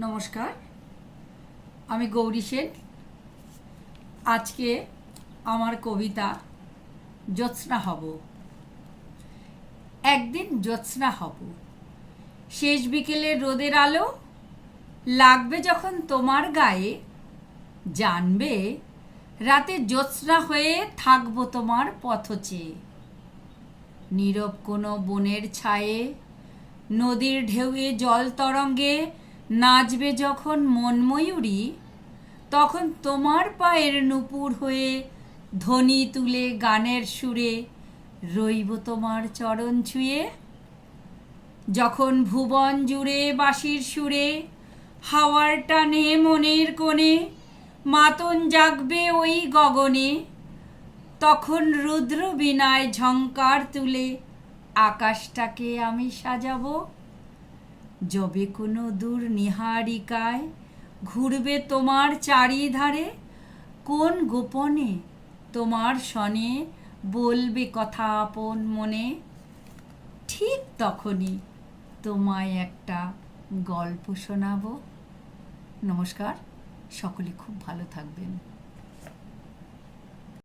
নমস্কার, আমি গৌরী সেন। আজকে আমার কবিতা জ্যোৎস্না হব। একদিন জ্যোৎস্না হব, শেষ বিকেলে রোদের আলো লাগবে যখন তোমার গায়ে, জানবে রাতে জ্যোৎস্না হয়ে থাকবো তোমার পথ চেয়ে। নীরব কোনো বনের ছায়ে, নদীর ঢেউয়ে জল তরঙ্গে নাচবে যখন মন ময়ূরী, তখন তোমার পায়ের নূপুর হয়ে ধ্বনি তুলে গানের সুরে রইব তোমার চরণ ছুঁয়ে। যখন ভুবন জুড়ে বাঁশির সুরে হাওয়ার টানে মনের কোণে মাতন জাগবে ওই গগনে, তখন রুদ্র বীণায় ঝংকার তুলে আকাশটাকে আমি সাজাবো। যবে কোনো দূর নিহারিকায় ঘুরবে তোমার চারিধারে, কোন গোপনে তোমার সনে বলবে কথা আপন মনে, ঠিক তখনই তোমায় একটা গল্প শোনাবো। নমস্কার, সকলে খুব ভালো থাকবেন।